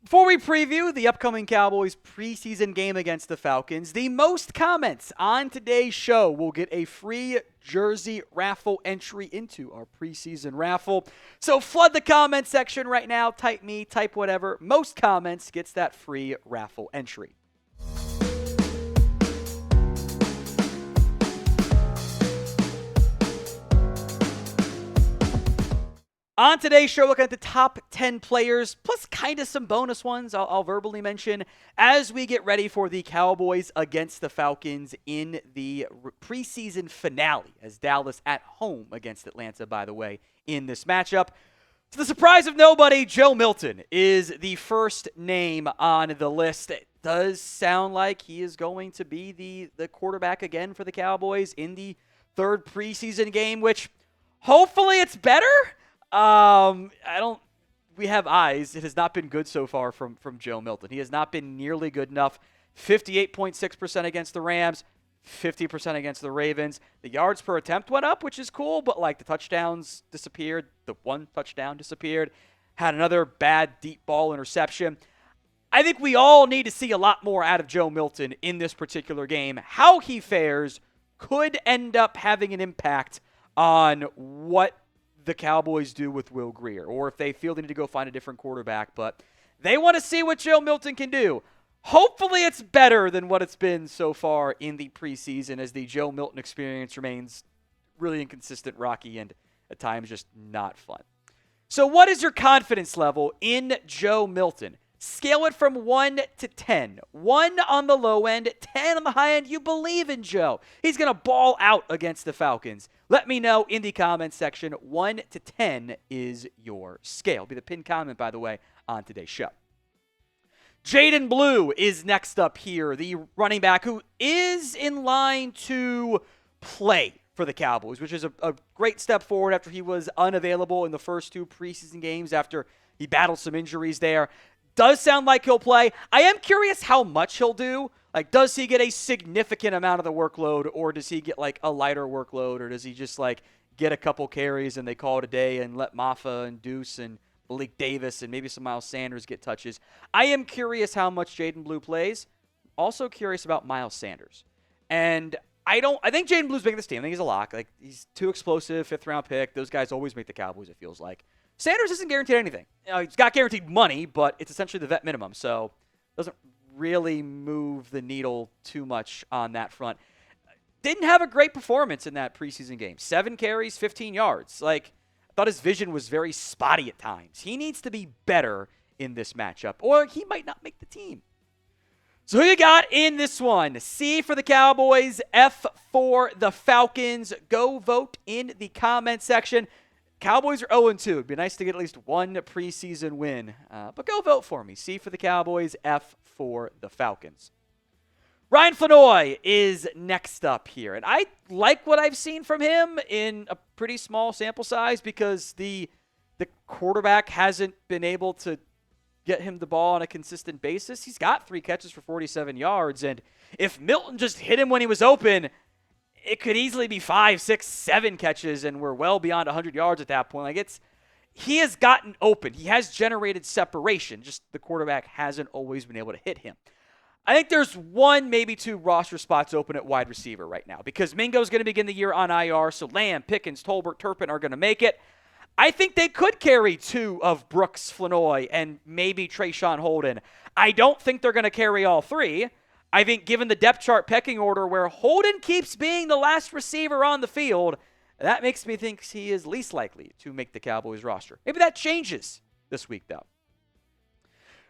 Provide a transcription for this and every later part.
Before we preview the upcoming Cowboys preseason game against the Falcons, the most comments on today's show will get a free Jersey Raffle entry into our preseason raffle. So flood the comment section right now. Type me, type whatever. Most comments gets that free raffle entry. On today's show, looking at the top 10 players, plus kind of some bonus ones I'll verbally mention as we get ready for the Cowboys against the Falcons in the preseason finale, as Dallas at home against Atlanta, by the way, in this matchup. To the surprise of nobody, Joe Milton is the first name on the list. It does sound like he is going to be the quarterback again for the Cowboys in the third preseason game, which hopefully it's better. We have eyes. It has not been good so far from Joe Milton. He has not been nearly good enough. 58.6% against the Rams, 50% against the Ravens. The yards per attempt went up, which is cool, but like the touchdowns disappeared. The one touchdown disappeared. Had another bad deep ball interception. I think we all need to see a lot more out of Joe Milton in this particular game. How he fares could end up having an impact on what the Cowboys do with Will Grier, or if they feel they need to go find a different quarterback, but they want to see what Joe Milton can do. Hopefully it's better than what it's been so far in the preseason, as the Joe Milton experience remains really inconsistent, rocky, and at times just not fun. So what is your confidence level in Joe Milton? Scale it from 1 to 10. 1 on the low end, 10 on the high end. You believe in Joe. He's going to ball out against the Falcons. Let me know in the comments section. 1 to 10 is your scale. It'll be the pinned comment, by the way, on today's show. Jaydon Blue is next up here, the running back who is in line to play for the Cowboys, which is a great step forward after he was unavailable in the first 2 preseason games after he battled some injuries there. Does sound like he'll play. I am curious how much he'll do. Like, does he get a significant amount of the workload, or does he get, like, a lighter workload, or does he just, like, get a couple carries and they call it a day and let Maffa and Deuce and Malik Davis and maybe some Miles Sanders get touches? I am curious how much Jaydon Blue plays. Also curious about Miles Sanders. And I think Jaydon Blue's making this team. I think he's a lock. Like, he's too explosive, 5th-round pick. Those guys always make the Cowboys, it feels like. Sanders isn't guaranteed anything. He's got guaranteed money, but it's essentially the vet minimum, so doesn't really move the needle too much on that front. Didn't have a great performance in that preseason game. 7 carries, 15 yards. Like, I thought his vision was very spotty at times. He needs to be better in this matchup, or he might not make the team. So who you got in this one? C for the Cowboys, F for the Falcons. Go vote in the comment section. Cowboys are 0-2. It'd be nice to get at least one preseason win. But go vote for me. C for the Cowboys, F for the Falcons. Ryan Flanoy is next up here. And I like what I've seen from him in a pretty small sample size, because the quarterback hasn't been able to get him the ball on a consistent basis. He's got 3 catches for 47 yards. And if Milton just hit him when he was open, it could easily be 5, 6, 7 catches, and we're well beyond 100 yards at that point. Like, he has gotten open. He has generated separation. Just the quarterback hasn't always been able to hit him. I think there's 1, maybe 2 roster spots open at wide receiver right now, because Mingo's going to begin the year on IR, so Lamb, Pickens, Tolbert, Turpin are going to make it. I think they could carry 2 of Brooks, Flanoy, and maybe Trayshawn Holden. I don't think they're going to carry all 3. I think given the depth chart pecking order where Holden keeps being the last receiver on the field, that makes me think he is least likely to make the Cowboys roster. Maybe that changes this week, though.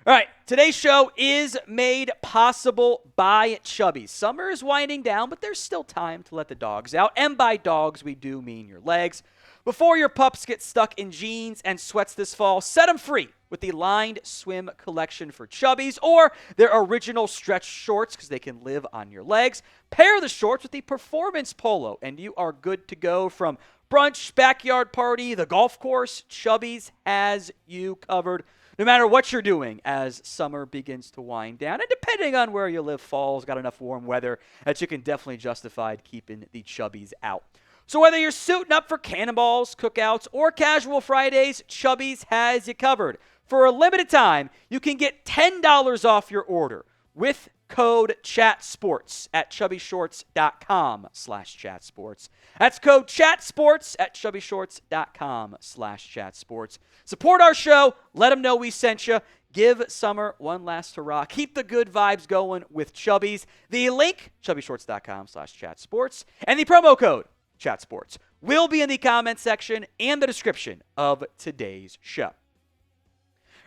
All right, today's show is made possible by Chubbies. Summer is winding down, but there's still time to let the dogs out. And by dogs, we do mean your legs. Before your pups get stuck in jeans and sweats this fall, set them free with the lined swim collection for Chubbies, or their original stretch shorts, because they can live on your legs. Pair the shorts with the performance polo, and you are good to go. From brunch, backyard party, the golf course, Chubbies has you covered, no matter what you're doing as summer begins to wind down. And depending on where you live, fall's got enough warm weather that you can definitely justify keeping the Chubbies out. So whether you're suiting up for cannonballs, cookouts, or casual Fridays, Chubbies has you covered. For a limited time, you can get $10 off your order with code CHATSPORTS at chubbyshorts.com/chatsports. That's code CHATSPORTS at chubbyshorts.com/chatsports. Support our show. Let them know we sent you. Give summer one last hurrah. Keep the good vibes going with Chubbies. The link, chubbyshorts.com/chatsports, and the promo code CHATSPORTS will be in the comment section and the description of today's show.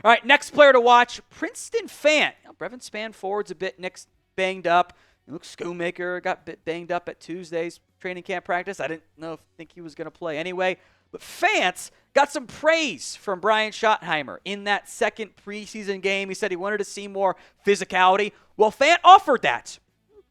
All right, next player to watch, Princeton Fant. Brevin Spanford's a bit banged up. Luke Schoonmaker got a bit banged up at Tuesday's training camp practice. I didn't think he was going to play anyway. But Fant got some praise from Brian Schottenheimer in that second preseason game. He said he wanted to see more physicality. Well, Fant offered that.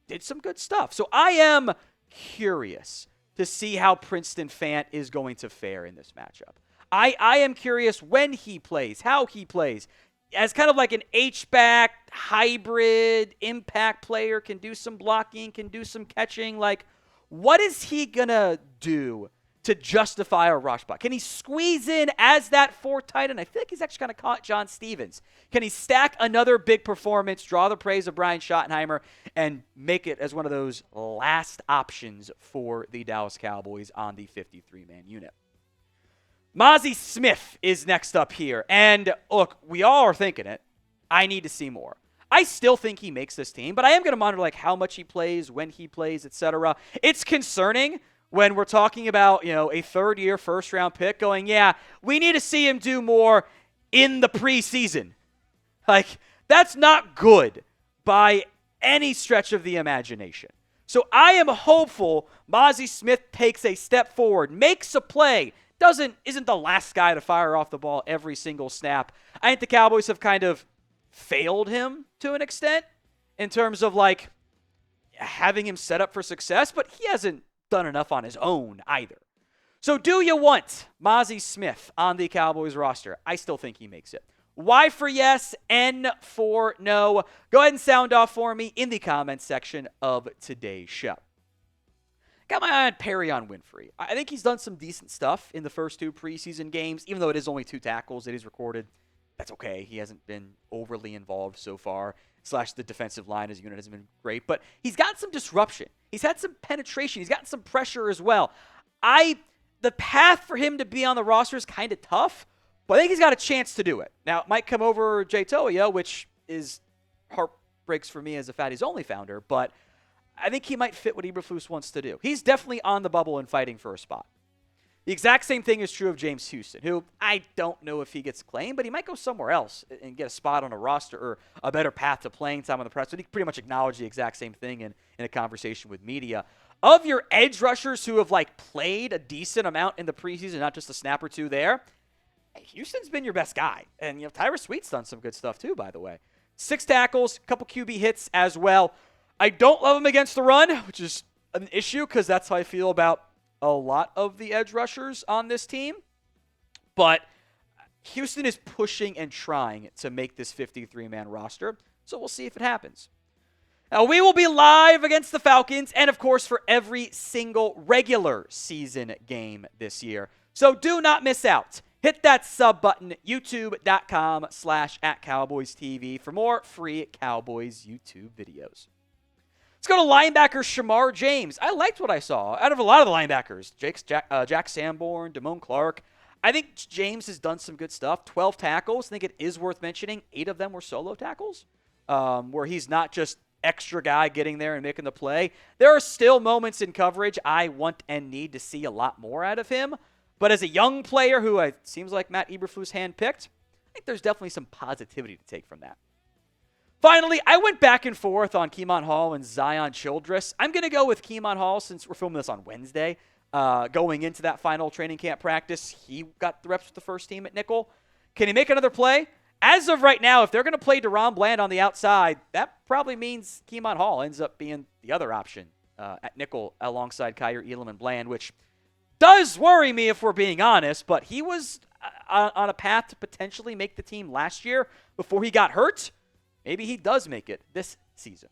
Did some good stuff. So I am curious to see how Princeton Fant is going to fare in this matchup. I am curious when he plays, how he plays. As kind of like an H-back, hybrid, impact player, can do some blocking, can do some catching. Like, what is he going to do to justify a rush block? Can he squeeze in as that fourth tight end? I feel like he's actually kind of caught John Stevens. Can he stack another big performance, draw the praise of Brian Schottenheimer, and make it as one of those last options for the Dallas Cowboys on the 53-man unit? Mazi Smith is next up here. And look, we all are thinking it. I need to see more. I still think he makes this team, but I am going to monitor like how much he plays, when he plays, etc. It's concerning when we're talking about, a third-year, first-round pick going, yeah, we need to see him do more in the preseason. Like, that's not good by any stretch of the imagination. So I am hopeful Mazi Smith takes a step forward, makes a play, isn't the last guy to fire off the ball every single snap. I think the Cowboys have kind of failed him to an extent in terms of like having him set up for success, but he hasn't done enough on his own either. So do you want Mazi Smith on the Cowboys roster? I still think he makes it. Y for yes, N for no. Go ahead and sound off for me in the comments section of today's show. Got my eye on Perion Winfrey. I think he's done some decent stuff in the first two preseason games, even though it is only 2 tackles that he's recorded. That's okay. He hasn't been overly involved so far. / the defensive line as a unit hasn't been great. But he's got some disruption. He's had some penetration. He's gotten some pressure as well. The path for him to be on the roster is kind of tough, but I think he's got a chance to do it. Now, it might come over Jay Toia, which is heartbreaks for me as a Fatty's Only founder, but I think he might fit what Eberflus wants to do. He's definitely on the bubble and fighting for a spot. The exact same thing is true of James Houston, who I don't know if he gets claimed, but he might go somewhere else and get a spot on a roster or a better path to playing time on the press. But he pretty much acknowledged the exact same thing in a conversation with media. Of your edge rushers who have played a decent amount in the preseason, not just a snap or two there, Houston's been your best guy. And Tyrus Sweet's done some good stuff too, by the way. 6 tackles, a couple QB hits as well. I don't love him against the run, which is an issue because that's how I feel about a lot of the edge rushers on this team. But Houston is pushing and trying to make this 53-man roster, so we'll see if it happens. Now, we will be live against the Falcons and, of course, for every single regular season game this year. So do not miss out. Hit that sub button, youtube.com/@CowboysTV for more free Cowboys YouTube videos. Let's go to linebacker Shemar James. I liked what I saw out of a lot of the linebackers. Jack Sanborn, Damone Clark. I think James has done some good stuff. 12 tackles. I think it is worth mentioning 8 of them were solo tackles, where he's not just extra guy getting there and making the play. There are still moments in coverage I want and need to see a lot more out of him. But as a young player who it seems like Matt Eberflus handpicked, I think there's definitely some positivity to take from that. Finally, I went back and forth on Keemon Hall and Zion Childress. I'm going to go with Keemon Hall since we're filming this on Wednesday. Going into that final training camp practice, he got the reps with the first team at nickel. Can he make another play? As of right now, if they're going to play Deron Bland on the outside, that probably means Keemon Hall ends up being the other option at nickel alongside Kyer Elam and Bland, which does worry me if we're being honest, but he was on a path to potentially make the team last year before he got hurt. Maybe he does make it this season.